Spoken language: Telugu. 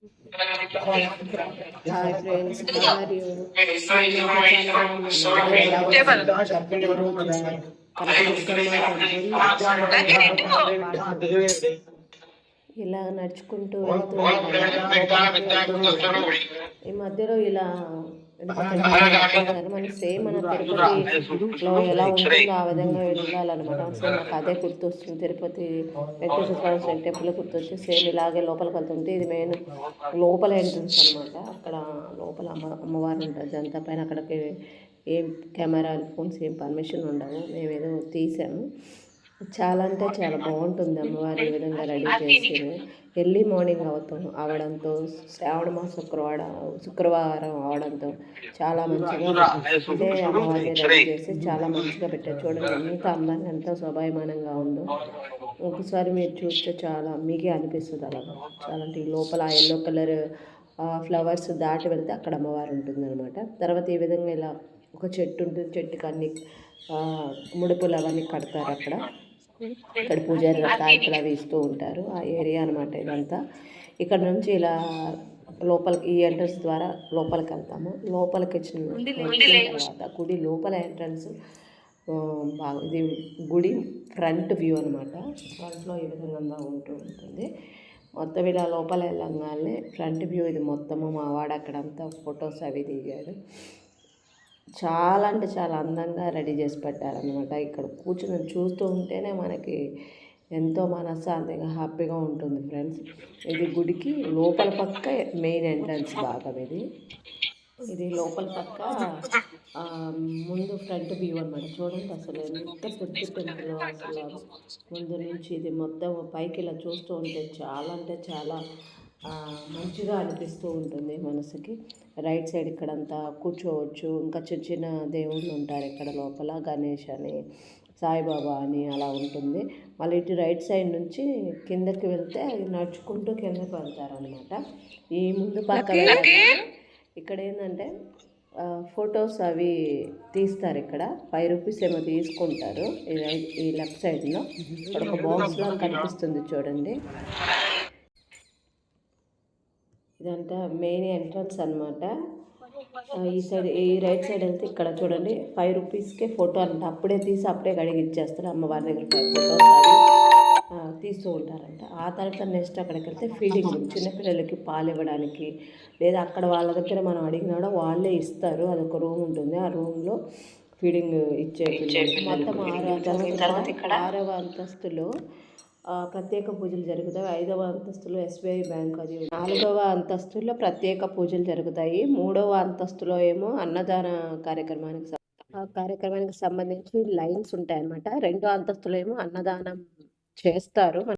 Hi friends, how are you? నేనైతే చాలా బాగున్నాను. మీరు ఎలా ఉన్నారు? ఈరోజు కనకదుర్గమ్మ టెంపుల్ ఇలా నడుచుకుంటూ వెళ్తూ ఉంటాను. ఈ మధ్యలో ఇలా మనకి సేమ్ మన తిరుపతిలో ఎలా ఉంటుందో ఆ విధంగా వెళ్ళాలన్నమాట. సేమ్ నాకు అదే గుర్తొస్తుంది. తిరుపతి వెంకటేశ్వర స్వామి టెంపుల్ గుర్తొచ్చి సేమ్ ఇలాగే లోపలికి వెళ్తుంటే ఇది మెయిన్ లోపల ఎంట్రన్స్ అనమాట. అక్కడ లోపల అమ్మవారు ఉంటుంది. అంతా పైన అక్కడికి ఏం కెమెరా ఫోన్స్ ఏం పర్మిషన్ ఉండవు. మేమేదో తీసాము. చాలా అంటే చాలా బాగుంటుంది అమ్మవారి ఈ విధంగా రెడీ చేసి ఎర్లీ మార్నింగ్ అవడంతో శ్రావణ మాస శుక్రవారం అవడంతో చాలా మంచిగా అంటే అమ్మవారిని రెడీ చేసి చాలా మంచిగా పెట్టారు. చూడండి ఎంత అందంగా ఎంత స్వభాయమానంగా ఉందో. ఒకసారి మీరు చూస్తే చాలా మీకే అనిపిస్తుంది అలాగా. చాలా అంటే ఈ లోపల ఎల్లో కలర్ ఫ్లవర్స్ దాటి వెళ్తే అక్కడ అమ్మవారు ఉంటుంది అనమాట. తర్వాత ఈ విధంగా ఇలా ఒక చెట్టు ఉంటుంది. చెట్టుకి అన్ని ముడుపులు అవన్నీ కడతారు అక్కడ. ఇక్కడ పూజారి తాయితలు అవి ఇస్తూ ఉంటారు. ఆ ఏరియా అనమాట ఇదంతా. ఇక్కడ నుంచి ఇలా లోపలికి ఈ ఎంట్రన్స్ ద్వారా లోపలికి వెళ్తాము. లోపలికి వచ్చిన తర్వాత గుడి లోపల ఎంట్రన్స్ బాగా ఇది గుడి ఫ్రంట్ వ్యూ అనమాట. ఫ్రంట్లో ఈ విధంగా ఉంటూ ఉంటుంది. మొత్తం ఇలా లోపల వెళ్ళంగానే ఫ్రంట్ వ్యూ ఇది మొత్తము మా వాడు అక్కడంతా ఫొటోస్ అవి దిగాడు. చాలా అంటే చాలా అందంగా రెడీ చేసి పెట్టారనమాట. ఇక్కడ కూర్చుని చూస్తూ ఉంటేనే మనకి ఎంతో మనశ్శాంతిగా హ్యాపీగా ఉంటుంది ఫ్రెండ్స్. ఇది గుడికి లోపల పక్క మెయిన్ ఎంట్రన్స్ భాగం ఇది లోపల పక్క ముందు ఫ్రంట్ వ్యూ అనమాట. చూడండి అసలు ఎంత పెద్ద టెంపుల్. అసలు ముందు నుంచి ఇది మొత్తం పైకి ఇలా చూస్తూ ఉంటే చాలా అంటే చాలా మంచిగా అనిపిస్తూ ఉంటుంది మనసుకి. రైట్ సైడ్ ఇక్కడంతా కూర్చోవచ్చు. ఇంకా చిన్న చిన్న దేవుళ్ళు ఉంటారు ఇక్కడ లోపల. గణేష్ అని, సాయిబాబా అని అలా ఉంటుంది. మళ్ళీ ఇటు రైట్ సైడ్ నుంచి కిందకి వెళ్తే నడుచుకుంటూ కిందకి వెళ్తారనమాట. ఈ ముందు పక్క ఇక్కడ ఏంటంటే ఫొటోస్ అవి తీస్తారు. ఇక్కడ 5 రూపీస్ ఏమో తీసుకుంటారు. ఈ లెఫ్ట్ సైడ్లో ఇక్కడ ఒక బాక్స్లో కనిపిస్తుంది చూడండి. ఇదంతా మెయిన్ ఎంట్రన్స్ అనమాట. ఈ సైడ్ ఈ రైట్ సైడ్ వెళ్తే ఇక్కడ చూడండి 5 రూపీస్కే ఫోటో అంట. అప్పుడే తీసి అప్పుడే కడిగి ఇచ్చేస్తారు. అమ్మవారి దగ్గర ఫొటోస్ అవి తీస్తూ ఉంటారంట. ఆ తర్వాత నెక్స్ట్ అక్కడికి వెళ్తే ఫీడింగ్ చిన్నపిల్లలకి పాలు ఇవ్వడానికి లేదా అక్కడ వాళ్ళ దగ్గర మనం అడిగినాడో వాళ్ళే ఇస్తారు. అదొక రూమ్ ఉంటుంది. ఆ రూమ్లో ఫీడింగ్ ఇచ్చే మొత్తం 6వ అంతస్తులో ప్రత్యేక పూజలు జరుగుతాయి. 5వ అంతస్తులో SBI బ్యాంక్ అది. 4వ అంతస్తులో ప్రత్యేక పూజలు జరుగుతాయి. 3వ అంతస్తులో ఏమో అన్నదాన కార్యక్రమానికి సంబంధించి లైన్స్ ఉంటాయన్నమాట. 2వ అంతస్తులో ఏమో అన్నదానం చేస్తారు.